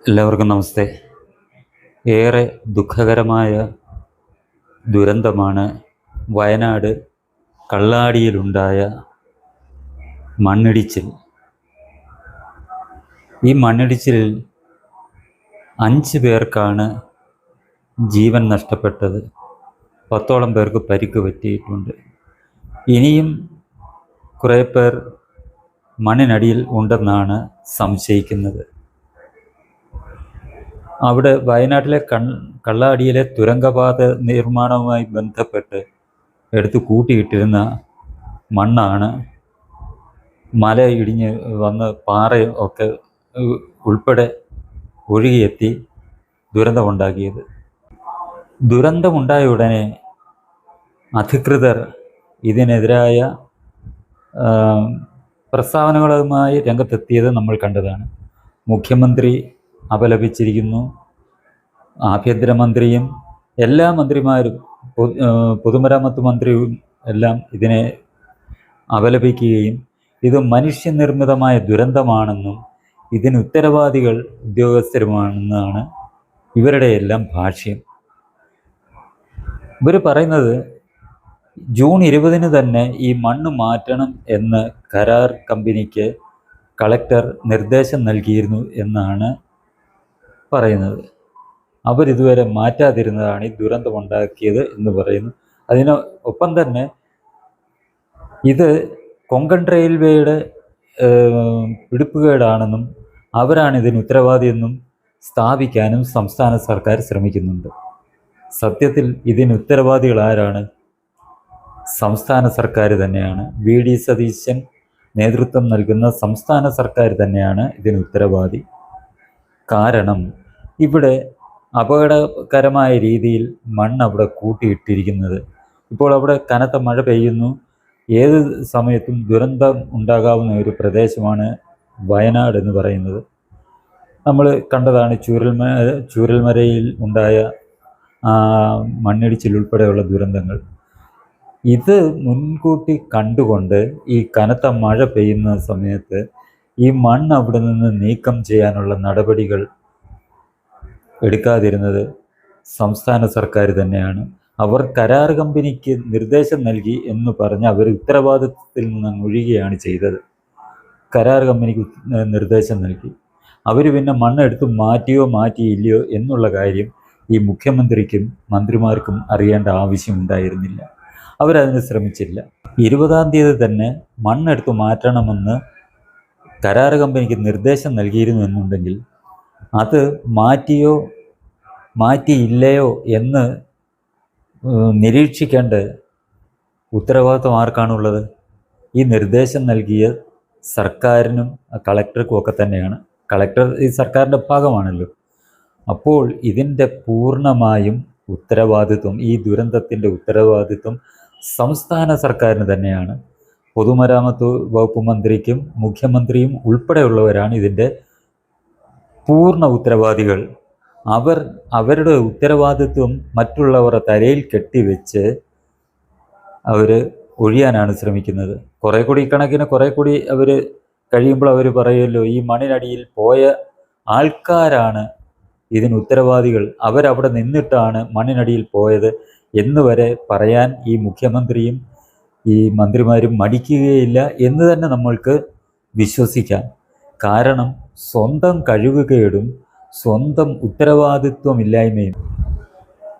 എല്ലാവർക്കും നമസ്തേ. ഏറെ ദുഃഖകരമായ ദുരന്തമാണ് വയനാട് കള്ളാടിയിലുണ്ടായ മണ്ണിടിച്ചിൽ. ഈ മണ്ണിടിച്ചിലിൽ 5 പേർക്കാണ് ജീവൻ നഷ്ടപ്പെട്ടത്. 10ഓളം പേർക്ക് പരിക്ക് പറ്റിയിട്ടുണ്ട്. ഇനിയും കുറേ പേർ മണ്ണിനടിയിൽ ഉണ്ടെന്നാണ് സംശയിക്കുന്നത്. അവിടെ വയനാട്ടിലെ കള്ളാടിയിലെ തുരങ്കപാത നിർമ്മാണവുമായി ബന്ധപ്പെട്ട് എടുത്ത് കൂട്ടിയിട്ടിരുന്ന മണ്ണാണ് മല ഇടിഞ്ഞ് വന്ന് പാറയും ഒക്കെ ഉൾപ്പെടെ ഒഴുകിയെത്തി ദുരന്തമുണ്ടാക്കിയത്. ദുരന്തമുണ്ടായ ഉടനെ അധികൃതർ ഇതിനെതിരായ പ്രസ്താവനകളുമായി രംഗത്തെത്തിയത് നമ്മൾ കണ്ടതാണ്. മുഖ്യമന്ത്രി അപലപിച്ചിരിക്കുന്നു. ആഭ്യന്തരമന്ത്രിയും എല്ലാ മന്ത്രിമാരും പൊതുമരാമത്ത് മന്ത്രിയും എല്ലാം ഇതിനെ അപലപിക്കുകയും ഇത് മനുഷ്യനിർമ്മിതമായ ദുരന്തമാണെന്നും ഇതിന് ഉത്തരവാദികൾ ഉദ്യോഗസ്ഥരുമാണെന്നാണ് ഇവരുടെ എല്ലാം ഭാഷ്യം. ഇവർ പറയുന്നത് ജൂൺ 20 തന്നെ ഈ മണ്ണ് മാറ്റണം എന്ന് കരാർ കമ്പനിക്ക് കളക്ടർ നിർദ്ദേശം നൽകിയിരുന്നു എന്നാണ് പറയുന്നത്. അവരിതുവരെ മാറ്റാതിരുന്നതാണ് ഈ ദുരന്തമുണ്ടാക്കിയത് എന്ന് പറയുന്നു. അതിന് ഒപ്പം തന്നെ ഇത് കൊങ്കൺ റെയിൽവേയുടെ പിടിപ്പുകേടാണെന്നും അവരാണ് ഇതിന് ഉത്തരവാദിയെന്നും സ്ഥാപിക്കാനും സംസ്ഥാന സർക്കാർ ശ്രമിക്കുന്നുണ്ട്. സത്യത്തിൽ ഇതിന് ഉത്തരവാദികൾ ആരാണ്? സംസ്ഥാന സർക്കാർ തന്നെയാണ്. വി.ഡി. സതീശൻ നേതൃത്വം നൽകുന്ന സംസ്ഥാന സർക്കാർ തന്നെയാണ് ഇതിന് ഉത്തരവാദി. കാരണം ഇവിടെ അപകടകരമായ രീതിയിൽ മണ്ണ് അവിടെ കൂട്ടിയിട്ടിരിക്കുന്നത്. ഇപ്പോൾ അവിടെ കനത്ത മഴ പെയ്യുന്നു. ഏത് സമയത്തും ദുരന്തം ഉണ്ടാകാവുന്ന ഒരു പ്രദേശമാണ് വയനാട് എന്ന് പറയുന്നത്. നമ്മൾ കണ്ടതാണ് ചൂരൽമലയിൽ ഉണ്ടായ മണ്ണിടിച്ചിൽ ഉൾപ്പെടെയുള്ള ദുരന്തങ്ങൾ. ഇത് മുൻകൂട്ടി കണ്ടുകൊണ്ട് ഈ കനത്ത മഴ പെയ്യുന്ന സമയത്ത് ഈ മണ്ണ് അവിടെ നിന്ന് നീക്കം ചെയ്യാനുള്ള നടപടികൾ എടുക്കാതിരുന്നത് സംസ്ഥാന സർക്കാർ തന്നെയാണ്. അവർ കരാർ കമ്പനിക്ക് നിർദ്ദേശം നൽകി എന്ന് പറഞ്ഞ് അവർ ഉത്തരവാദിത്വത്തിൽ നിന്ന് ഒഴിയുകയാണ് ചെയ്തത്. കരാർ കമ്പനിക്ക് നിർദ്ദേശം നൽകി. അവർ പിന്നെ മണ്ണെടുത്ത് മാറ്റിയോ മാറ്റിയില്ലയോ എന്നുള്ള കാര്യം ഈ മുഖ്യമന്ത്രിക്കും മന്ത്രിമാർക്കും അറിയേണ്ട ആവശ്യമുണ്ടായിരുന്നില്ല. അവരതിന് ശ്രമിച്ചില്ല. 20-ാം തീയതി തന്നെ മണ്ണെടുത്ത് മാറ്റണമെന്ന് കരാർ കമ്പനിക്ക് നിർദ്ദേശം നൽകിയിരുന്നു എന്നുണ്ടെങ്കിൽ അത് മാറ്റിയോ മാറ്റിയില്ലയോ എന്ന് നിരീക്ഷിക്കേണ്ട ഉത്തരവാദിത്വം ആർക്കാണുള്ളത്? ഈ നിർദ്ദേശം നൽകിയ സർക്കാരിനും കളക്ടർക്കും ഒക്കെ തന്നെയാണ്. കളക്ടർ ഈ സർക്കാരിൻ്റെ ഭാഗമാണല്ലോ. അപ്പോൾ ഇതിൻ്റെ പൂർണ്ണമായും ഉത്തരവാദിത്വം, ഈ ദുരന്തത്തിൻ്റെ ഉത്തരവാദിത്വം സംസ്ഥാന സർക്കാരിന് തന്നെയാണ്. പൊതുമരാമത്ത് വകുപ്പ് മന്ത്രിക്കും മുഖ്യമന്ത്രിയും ഉൾപ്പെടെയുള്ളവരാണ് ഇതിൻ്റെ പൂർണ്ണ ഉത്തരവാദികൾ. അവരുടെ ഉത്തരവാദിത്വം മറ്റുള്ളവരുടെ തലയിൽ കെട്ടിവെച്ച് അവർ ഒഴിയാനാണ് ശ്രമിക്കുന്നത്. കുറേ കൂടി അവർ കഴിയുമ്പോൾ അവർ പറയുമല്ലോ, ഈ മണ്ണിനടിയിൽ പോയ ആൾക്കാരാണ് ഇതിന് ഉത്തരവാദികൾ, അവരവിടെ നിന്നിട്ടാണ് മണ്ണിനടിയിൽ പോയത് എന്ന് വരെ പറയാൻ ഈ മുഖ്യമന്ത്രിയും ഈ മന്ത്രിമാരും മടിക്കുകയില്ല എന്ന് തന്നെ നമ്മൾക്ക് വിശ്വസിക്കാം. കാരണം സ്വന്തം കഴിവുകേടും സ്വന്തം ഉത്തരവാദിത്വമില്ലായ്മയും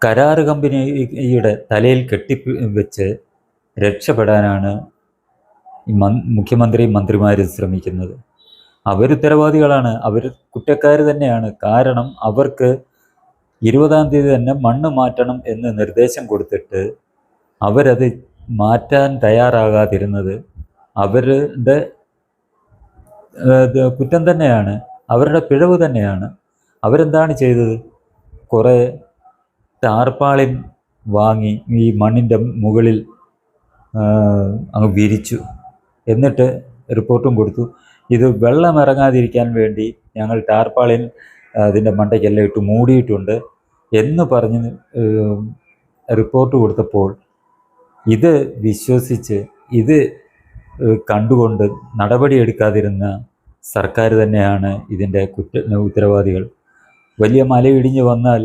കരാർ കമ്പനിയുടെ തലയിൽ കെട്ടിവെച്ച് രക്ഷപ്പെടാനാണ് മുഖ്യമന്ത്രിയും മന്ത്രിമാരും ശ്രമിക്കുന്നത്. അവരുത്തരവാദികളാണ്, അവർ കുറ്റക്കാർ തന്നെയാണ്. കാരണം അവർക്ക് 20-ാം തീയതി തന്നെ മണ്ണ് മാറ്റണം എന്ന് നിർദ്ദേശം കൊടുത്തിട്ട് അവരത് മാറ്റാൻ തയ്യാറാകാതിരുന്നത് അവരുടെ കുറ്റം തന്നെയാണ്, അവരുടെ പിഴവ് തന്നെയാണ്. അവരെന്താണ് ചെയ്തത്? കുറേ ടാർപ്പാളിൻ വാങ്ങി ഈ മണ്ണിൻ്റെ മുകളിൽ അങ്ങ് വിരിച്ചു. എന്നിട്ട് റിപ്പോർട്ടും കൊടുത്തു, ഇത് വെള്ളം ഇറങ്ങാതിരിക്കാൻ വേണ്ടി ഞങ്ങൾ ടാർപ്പാളിൻ അതിൻ്റെ മണ്ടയ്ക്കെല്ലാം ഇട്ട് മൂടിയിട്ടുണ്ട് എന്ന് പറഞ്ഞ് റിപ്പോർട്ട് കൊടുത്തപ്പോൾ ഇത് വിശ്വസിച്ച് ഇത് കണ്ടുകൊണ്ട് നടപടിയെടുക്കാതിരുന്ന സർക്കാർ തന്നെയാണ് ഇതിൻ്റെ ഉത്തരവാദികൾ. വലിയ മലയിടിഞ്ഞ് വന്നാൽ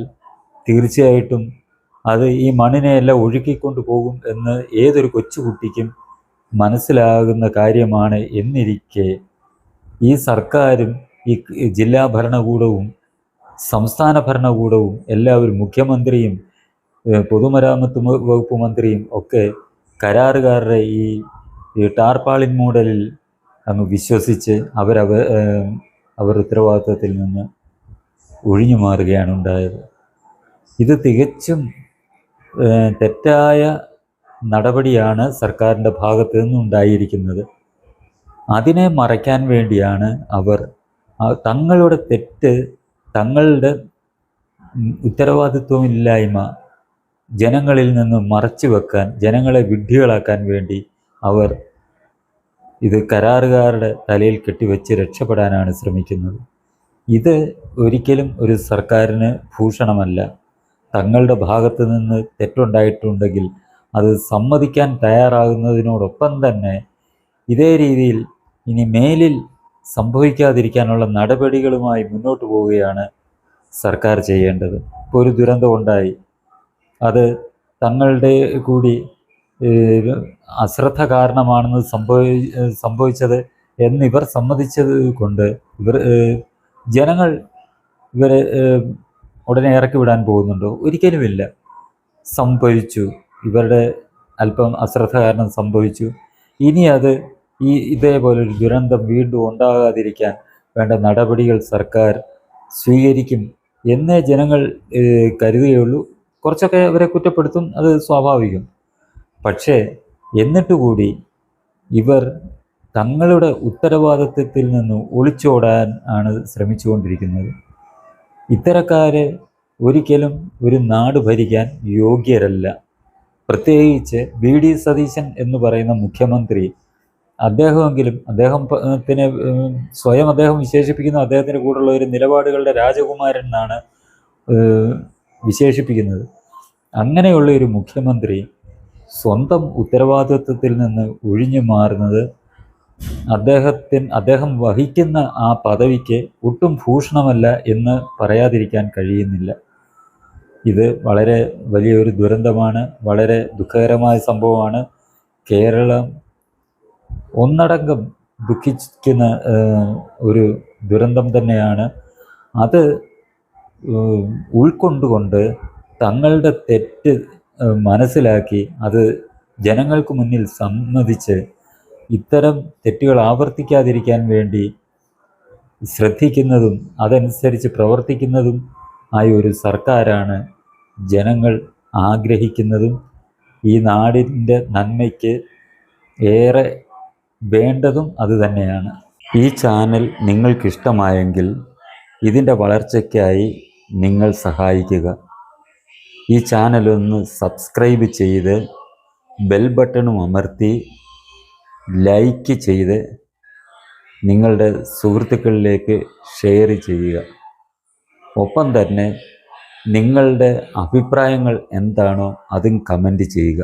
തീർച്ചയായിട്ടും അത് ഈ മണ്ണിനെയെല്ലാം ഒഴുക്കിക്കൊണ്ട് പോകും എന്ന് ഏതൊരു കൊച്ചുകുട്ടിക്കും മനസ്സിലാകുന്ന കാര്യമാണ്. എന്നിരിക്കെ ഈ സർക്കാരും ഈ ജില്ലാ ഭരണകൂടവും സംസ്ഥാന ഭരണകൂടവും എല്ലാവരും, മുഖ്യമന്ത്രിയും പൊതുമരാമത്ത് വകുപ്പ് മന്ത്രിയും ഒക്കെ കരാറുകാരുടെ ഈ ടാർപാളിൻ മൂടലിൽ അങ്ങ് വിശ്വസിച്ച് അവർ ഉത്തരവാദിത്വത്തിൽ നിന്ന് ഒഴിഞ്ഞു മാറുകയാണ് ഉണ്ടായത്. ഇത് തികച്ചും തെറ്റായ നടപടിയാണ് സർക്കാരിൻ്റെ ഭാഗത്തു നിന്നുണ്ടായിരിക്കുന്നത്. അതിനെ മറയ്ക്കാൻ വേണ്ടിയാണ് അവർ തങ്ങളുടെ തെറ്റ്, തങ്ങളുടെ ഉത്തരവാദിത്വമില്ലായ്മ ജനങ്ങളിൽ നിന്ന് മറച്ചു വെക്കാൻ, ജനങ്ങളെ വിഡ്ഢികളാക്കാൻ വേണ്ടി അവർ ഇത് കരാറുകാരുടെ തലയിൽ കെട്ടിവെച്ച് രക്ഷപ്പെടാനാണ് ശ്രമിക്കുന്നത്. ഇത് ഒരിക്കലും ഒരു സർക്കാരിന് ഭൂഷണമല്ല. തങ്ങളുടെ ഭാഗത്ത് നിന്ന് തെറ്റുണ്ടായിട്ടുണ്ടെങ്കിൽ അത് സമ്മതിക്കാൻ തയ്യാറാകുന്നതിനോടൊപ്പം തന്നെ ഇതേ രീതിയിൽ ഇനി മേലിൽ സംഭവിക്കാതിരിക്കാനുള്ള നടപടികളുമായി മുന്നോട്ട് പോവുകയാണ് സർക്കാർ ചെയ്യേണ്ടത്. ഇപ്പോൾ ഒരു ദുരന്തമുണ്ടായി, അത് തങ്ങളുടെ കൂടി അശ്രദ്ധ കാരണമാണെന്ന് സംഭവിച്ചത് എന്നിവർ സമ്മതിച്ചത് കൊണ്ട് ജനങ്ങൾ ഇവരെ ഉടനെ ഇറക്കി വിടാൻ പോകുന്നുണ്ടോ? ഒരിക്കലുമില്ല. സംഭവിച്ചു, ഇവരുടെ അല്പം അശ്രദ്ധ കാരണം സംഭവിച്ചു. ഇനി അത് ഇതേപോലൊരു ദുരന്തം വീണ്ടും ഉണ്ടാകാതിരിക്കാൻ വേണ്ട നടപടികൾ സർക്കാർ സ്വീകരിക്കും എന്നേ ജനങ്ങൾ കരുതുകയുള്ളൂ. കുറച്ചൊക്കെ അവരെ കുറ്റപ്പെടുത്തും, അത് സ്വാഭാവികം. പക്ഷേ എന്നിട്ടുകൂടി ഇവർ തങ്ങളുടെ ഉത്തരവാദിത്വത്തിൽ നിന്ന് ഒളിച്ചോടാൻ ആണ് ശ്രമിച്ചുകൊണ്ടിരിക്കുന്നത്. ഇത്തരക്കാരെ ഒരിക്കലും ഒരു നാട് ഭരിക്കാൻ യോഗ്യരല്ല. പ്രത്യേകിച്ച് വി.ഡി. സതീശൻ എന്ന് പറയുന്ന മുഖ്യമന്ത്രി, അദ്ദേഹത്തിന് സ്വയം അദ്ദേഹം വിശേഷിപ്പിക്കുന്ന അദ്ദേഹത്തിൻ്റെ കൂടെയുള്ള ഒരു നിലപാടുകളുടെ രാജകുമാരൻ എന്നാണ് വിശേഷിപ്പിക്കുന്നത്. അങ്ങനെയുള്ള ഒരു മുഖ്യമന്ത്രി സ്വന്തം ഉത്തരവാദിത്വത്തിൽ നിന്ന് ഒഴിഞ്ഞു മാറുന്നത് അദ്ദേഹം വഹിക്കുന്ന ആ പദവിക്ക് ഒട്ടും ഭൂഷണമല്ല എന്ന് പറയാതിരിക്കാൻ കഴിയുന്നില്ല. ഇത് വളരെ വലിയൊരു ദുരന്തമാണ്, വളരെ ദുഃഖകരമായ സംഭവമാണ്. കേരളം ഒന്നടങ്കം ദുഃഖിക്കുന്ന ഒരു ദുരന്തം തന്നെയാണ്. അത് ഉൾക്കൊണ്ടുകൊണ്ട് തങ്ങളുടെ തെറ്റ് മനസ്സിലാക്കി അത് ജനങ്ങൾക്ക് മുന്നിൽ സമ്മതിച്ച് ഇത്തരം തെറ്റുകൾ ആവർത്തിക്കാതിരിക്കാൻ വേണ്ടി ശ്രദ്ധിക്കുന്നതും അതനുസരിച്ച് പ്രവർത്തിക്കുന്നതും ആയ ഒരു സർക്കാരാണ് ജനങ്ങൾ ആഗ്രഹിക്കുന്നതും ഈ നാടിൻ്റെ നന്മയ്ക്ക് ഏറെ വേണ്ടതും അതുതന്നെയാണ്. ഈ ചാനൽ നിങ്ങൾക്കിഷ്ടമായെങ്കിൽ ഇതിൻ്റെ വളർച്ചയ്ക്കായി നിങ്ങൾ സഹായിക്കുക. ഈ ചാനലൊന്ന് സബ്സ്ക്രൈബ് ചെയ്ത് ബെൽ ബട്ടണും അമർത്തി ലൈക്ക് ചെയ്ത് നിങ്ങളുടെ സുഹൃത്തുക്കളിലേക്ക് ഷെയർ ചെയ്യുക. ഒപ്പം തന്നെ നിങ്ങളുടെ അഭിപ്രായങ്ങൾ എന്താണോ അതും കമൻറ്റ് ചെയ്യുക.